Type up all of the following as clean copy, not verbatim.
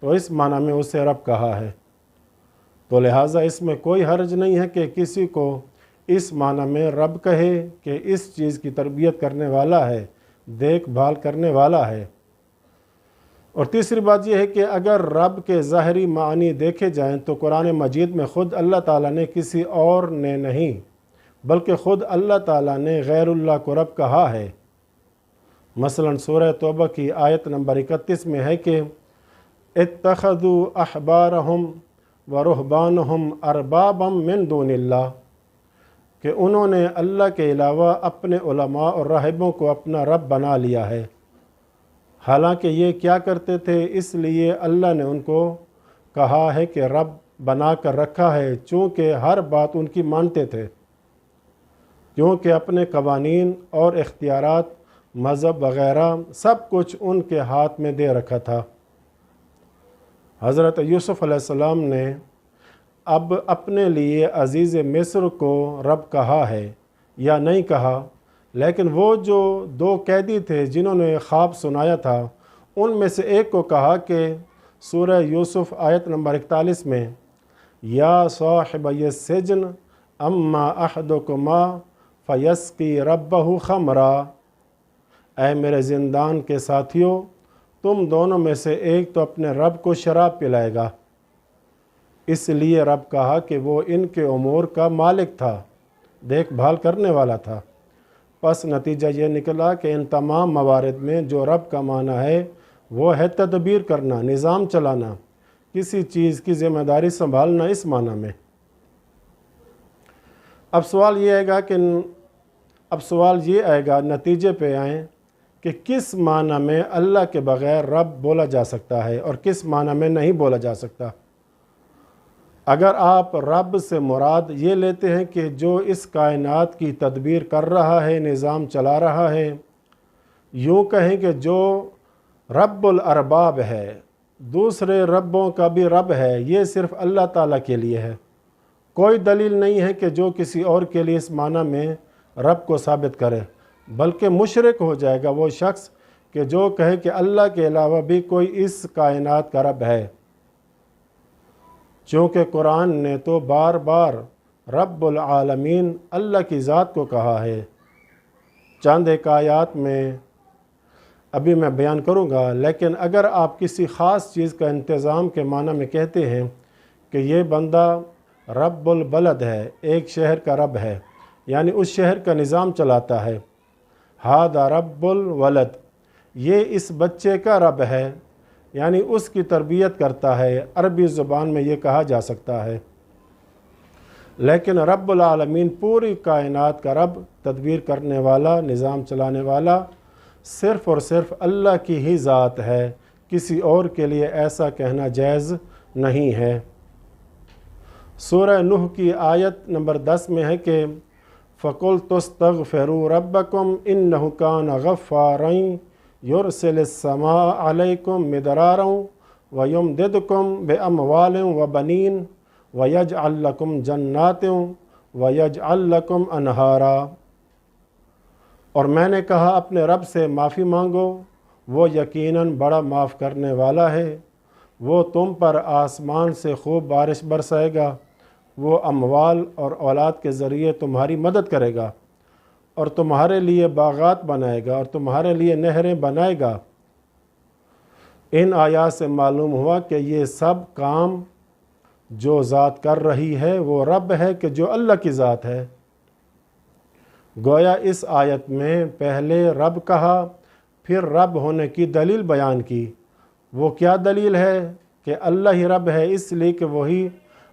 تو اس معنی میں اسے رب کہا ہے۔ تو لہٰذا اس میں کوئی حرج نہیں ہے کہ کسی کو اس معنی میں رب کہے کہ اس چیز کی تربیت کرنے والا ہے، دیکھ بھال کرنے والا ہے۔ اور تیسری بات یہ ہے کہ اگر رب کے ظاہری معنی دیکھے جائیں تو قرآن مجید میں خود اللہ تعالیٰ نے کسی اور نے نہیں بلکہ خود اللہ تعالیٰ نے غیر اللہ کو رب کہا ہے۔ مثلا سورہ توبہ کی آیت نمبر 31 میں ہے کہ اتخذوا احبارہم ورہبانہم اربابا من دون اللہ، کہ انہوں نے اللہ کے علاوہ اپنے علماء اور راہبوں کو اپنا رب بنا لیا ہے، حالانکہ یہ کیا کرتے تھے، اس لیے اللہ نے ان کو کہا ہے کہ رب بنا کر رکھا ہے، چونکہ ہر بات ان کی مانتے تھے، کیونکہ اپنے قوانین اور اختیارات، مذہب وغیرہ سب کچھ ان کے ہاتھ میں دے رکھا تھا۔ حضرت یوسف علیہ السلام نے اب اپنے لیے عزیز مصر کو رب کہا ہے یا نہیں کہا، لیکن وہ جو دو قیدی تھے جنہوں نے خواب سنایا تھا ان میں سے ایک کو کہا کہ سورہ یوسف آیت نمبر 41 میں یا صاحبی السجن اما احدکما فیسقی ربہ خمرا، اے میرے زندان کے ساتھیوں، تم دونوں میں سے ایک تو اپنے رب کو شراب پلائے گا۔ اس لیے رب کہا کہ وہ ان کے امور کا مالک تھا، دیکھ بھال کرنے والا تھا۔ پس نتیجہ یہ نکلا کہ ان تمام موارد میں جو رب کا معنی ہے وہ ہے تدبیر کرنا، نظام چلانا، کسی چیز کی ذمہ داری سنبھالنا، اس معنی میں۔ اب سوال یہ آئے گا نتیجے پہ آئیں کہ کس معنی میں اللہ کے بغیر رب بولا جا سکتا ہے اور کس معنی میں نہیں بولا جا سکتا۔ اگر آپ رب سے مراد یہ لیتے ہیں کہ جو اس کائنات کی تدبیر کر رہا ہے، نظام چلا رہا ہے، یوں کہیں کہ جو رب الارباب ہے، دوسرے ربوں کا بھی رب ہے، یہ صرف اللہ تعالیٰ کے لیے ہے، کوئی دلیل نہیں ہے کہ جو کسی اور کے لیے اس معنی میں رب کو ثابت کرے، بلکہ مشرک ہو جائے گا وہ شخص کہ جو کہے کہ اللہ کے علاوہ بھی کوئی اس کائنات کا رب ہے، چونکہ قرآن نے تو بار بار رب العالمین اللہ کی ذات کو کہا ہے۔ چند ایک آیات میں ابھی میں بیان کروں گا، لیکن اگر آپ کسی خاص چیز کا انتظام کے معنی میں کہتے ہیں کہ یہ بندہ رب البلد ہے، ایک شہر کا رب ہے، یعنی اس شہر کا نظام چلاتا ہے، ہذا رب الولد، یہ اس بچے کا رب ہے، یعنی اس کی تربیت کرتا ہے، عربی زبان میں یہ کہا جا سکتا ہے۔ لیکن رب العالمین پوری کائنات کا رب، تدبیر کرنے والا، نظام چلانے والا صرف اور صرف اللہ کی ہی ذات ہے، کسی اور کے لیے ایسا کہنا جائز نہیں ہے۔ سورہ نوح کی آیت نمبر 10 میں ہے کہ فَقُلْتُ اسْتَغْفِرُوا رَبَّكُمْ إِنَّهُ كَانَ غَفَّارًا يُرْسِلِ السَّمَاءَ عَلَيْكُمْ مِدْرَارًا وَيُمْدِدْكُمْ بِأَمْوَالٍ وَبَنِينَ وَيَجْعَلْ لَكُمْ جَنَّاتٍ وَيَجْعَلْ لَكُمْ أَنْهَارًا، اور میں نے کہا اپنے رب سے معافی مانگو، وہ یقیناً بڑا معاف کرنے والا ہے، وہ تم پر آسمان سے خوب بارش برسائے گا، وہ اموال اور اولاد کے ذریعے تمہاری مدد کرے گا اور تمہارے لیے باغات بنائے گا اور تمہارے لیے نہریں بنائے گا۔ ان آیات سے معلوم ہوا کہ یہ سب کام جو ذات کر رہی ہے وہ رب ہے کہ جو اللہ کی ذات ہے۔ گویا اس آیت میں پہلے رب کہا، پھر رب ہونے کی دلیل بیان کی۔ وہ کیا دلیل ہے؟ کہ اللہ ہی رب ہے، اس لیے کہ وہی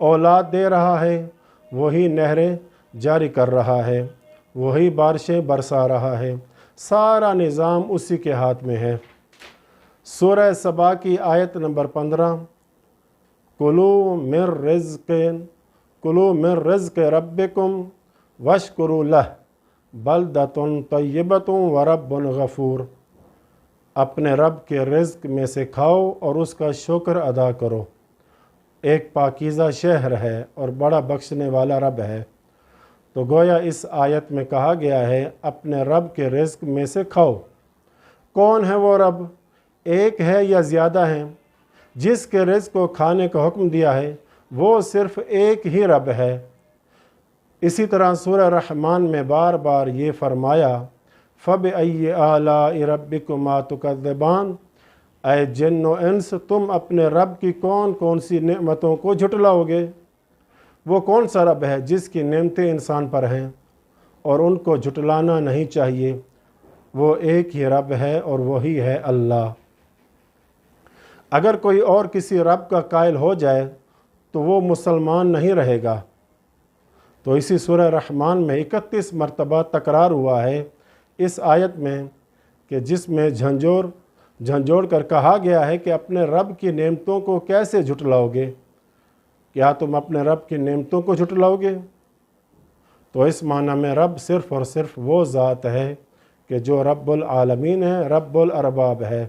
اولاد دے رہا ہے، وہی نہریں جاری کر رہا ہے، وہی بارشیں برسا رہا ہے، سارا نظام اسی کے ہاتھ میں ہے۔ سورہ سبا کی آیت نمبر 15 کُلُوا مِن رِزْقِ رَبِّكُمْ وَاشْكُرُوا لَهُ بَلْدَةٌ طَیِّبَةٌ وَرَبٌّ غَفُورٌ، اپنے رب کے رزق میں سے کھاؤ اور اس کا شکر ادا کرو، ایک پاکیزہ شہر ہے اور بڑا بخشنے والا رب ہے۔ تو گویا اس آیت میں کہا گیا ہے اپنے رب کے رزق میں سے کھاؤ۔ کون ہے وہ رب؟ ایک ہے یا زیادہ ہیں؟ جس کے رزق کو کھانے کا حکم دیا ہے وہ صرف ایک ہی رب ہے۔ اسی طرح سورہ رحمان میں بار بار یہ فرمایا فَبِأَيِّ آلَاءِ رَبِّكُمَا تُكَذِّبَانِ، اے جن و انس تم اپنے رب کی کون کون سی نعمتوں کو جھٹلاؤ گے؟ وہ کون سا رب ہے جس کی نعمتیں انسان پر ہیں اور ان کو جھٹلانا نہیں چاہیے؟ وہ ایک ہی رب ہے اور وہی ہے اللہ۔ اگر کوئی اور کسی رب کا قائل ہو جائے تو وہ مسلمان نہیں رہے گا۔ تو اسی سورہ رحمان میں 31 مرتبہ تکرار ہوا ہے اس آیت میں کہ جس میں جھنجھوڑ کر کہا گیا ہے کہ اپنے رب کی نعمتوں کو کیسے جھٹلاؤ گے؟ کیا تم اپنے رب کی نعمتوں کو جھٹلاؤ گے؟ تو اس معنی میں رب صرف اور صرف وہ ذات ہے کہ جو رب العالمین ہے، رب الارباب ہے۔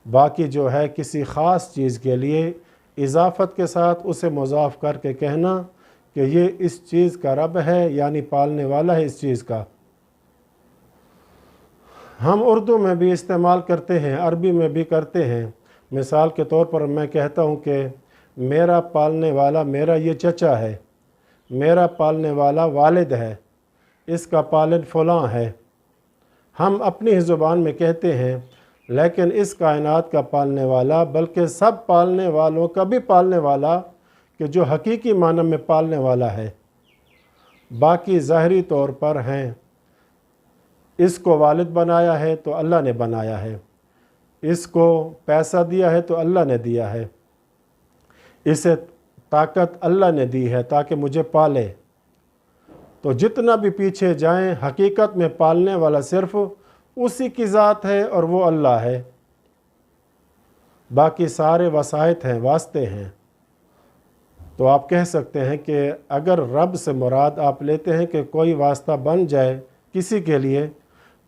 باقی جو ہے کسی خاص چیز کے لیے اضافت کے ساتھ اسے مضاف کر کے کہنا کہ یہ اس چیز کا رب ہے، یعنی پالنے والا ہے اس چیز کا۔ ہم اردو میں بھی استعمال کرتے ہیں، عربی میں بھی کرتے ہیں۔ مثال کے طور پر میں کہتا ہوں کہ میرا پالنے والا میرا یہ چچا ہے، میرا پالنے والا والد ہے، اس کا والد فلاں ہے۔ ہم اپنی ہی زبان میں کہتے ہیں، لیکن اس کائنات کا پالنے والا بلکہ سب پالنے والوں کا بھی پالنے والا کہ جو حقیقی معنی میں پالنے والا ہے، باقی ظاہری طور پر ہیں۔ اس کو والد بنایا ہے تو اللہ نے بنایا ہے، اس کو پیسہ دیا ہے تو اللہ نے دیا ہے، اسے طاقت اللہ نے دی ہے تاکہ مجھے پالے۔ تو جتنا بھی پیچھے جائیں حقیقت میں پالنے والا صرف اسی کی ذات ہے اور وہ اللہ ہے۔ باقی سارے وسائط ہیں، واسطے ہیں۔ تو آپ کہہ سکتے ہیں کہ اگر رب سے مراد آپ لیتے ہیں کہ کوئی واسطہ بن جائے کسی کے لیے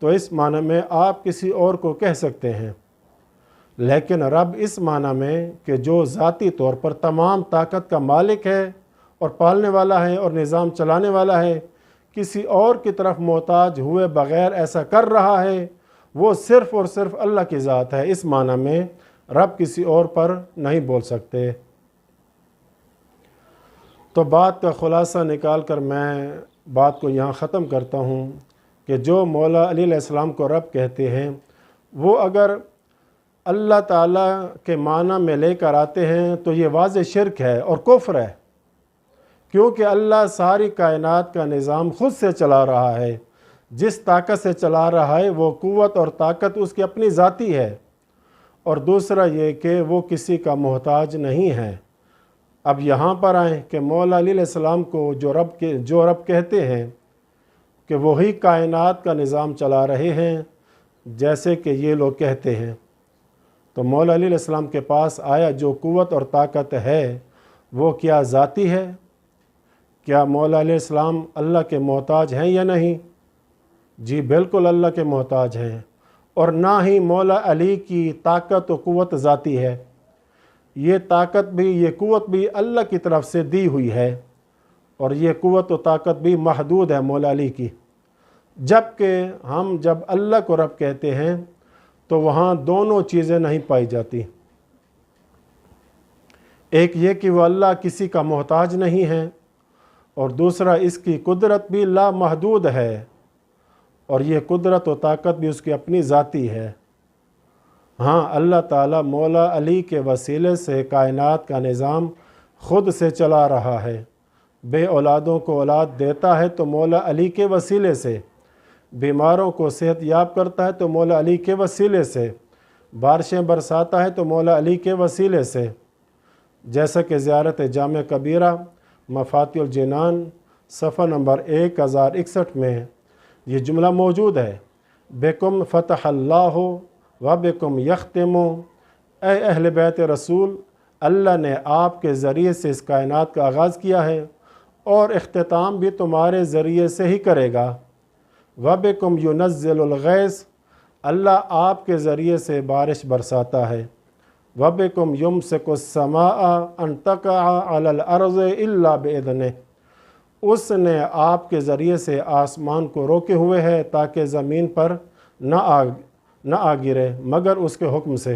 تو اس معنی میں آپ کسی اور کو کہہ سکتے ہیں، لیکن رب اس معنی میں کہ جو ذاتی طور پر تمام طاقت کا مالک ہے اور پالنے والا ہے اور نظام چلانے والا ہے، کسی اور کی طرف محتاج ہوئے بغیر ایسا کر رہا ہے، وہ صرف اور صرف اللہ کی ذات ہے۔ اس معنی میں رب کسی اور پر نہیں بول سکتے۔ تو بات کا خلاصہ نکال کر میں بات کو یہاں ختم کرتا ہوں کہ جو مولا علی علیہ السلام کو رب کہتے ہیں وہ اگر اللہ تعالیٰ کے معنی میں لے کر آتے ہیں تو یہ واضح شرک ہے اور کفر ہے، کیونکہ اللہ ساری کائنات کا نظام خود سے چلا رہا ہے۔ جس طاقت سے چلا رہا ہے وہ قوت اور طاقت اس کی اپنی ذاتی ہے، اور دوسرا یہ کہ وہ کسی کا محتاج نہیں ہے۔ اب یہاں پر آئیں کہ مولا علی علیہ السلام کو جو رب کہتے ہیں کہ وہی کائنات کا نظام چلا رہے ہیں جیسے کہ یہ لوگ کہتے ہیں، تو مولا علی علیہ السلام کے پاس آیا جو قوت اور طاقت ہے وہ کیا ذاتی ہے؟ کیا مولا علیہ السلام اللہ کے محتاج ہیں یا نہیں؟ جی بالکل اللہ کے محتاج ہیں، اور نہ ہی مولا علی کی طاقت و قوت ذاتی ہے۔ یہ طاقت بھی یہ قوت بھی اللہ کی طرف سے دی ہوئی ہے، اور یہ قوت و طاقت بھی محدود ہے مولا علی کی۔ جبکہ ہم جب اللہ کو رب کہتے ہیں تو وہاں دونوں چیزیں نہیں پائی جاتی۔ ایک یہ کہ وہ اللہ کسی کا محتاج نہیں ہے، اور دوسرا اس کی قدرت بھی لامحدود ہے، اور یہ قدرت و طاقت بھی اس کی اپنی ذاتی ہے۔ ہاں اللہ تعالیٰ مولا علی کے وسیلے سے کائنات کا نظام خود سے چلا رہا ہے۔ بے اولادوں کو اولاد دیتا ہے تو مولا علی کے وسیلے سے، بیماروں کو صحت یاب کرتا ہے تو مولا علی کے وسیلے سے، بارشیں برساتا ہے تو مولا علی کے وسیلے سے، جیسا کہ زیارت جامع کبیرہ مفاتیح الجنان صفحہ نمبر 1061 میں یہ جملہ موجود ہے، بکم فتح اللہ و بکم یختم۔ اے اہل بیت رسول، اللہ نے آپ کے ذریعے سے اس کائنات کا آغاز کیا ہے اور اختتام بھی تمہارے ذریعے سے ہی کرے گا۔ وَبِكُمْ يُنَزِّلُ الْغَيْثَ، اللہ آپ کے ذریعے سے بارش برساتا ہے۔ وَبِكُمْ يُمْسِكُ السَّمَاءَ أَن تَقَعَ عَلَى الْأَرْضِ إِلَّا بِإِذْنِهِ، اس نے آپ کے ذریعے سے آسمان کو روکے ہوئے ہے تاکہ زمین پر نہ آ گرے مگر اس کے حکم سے۔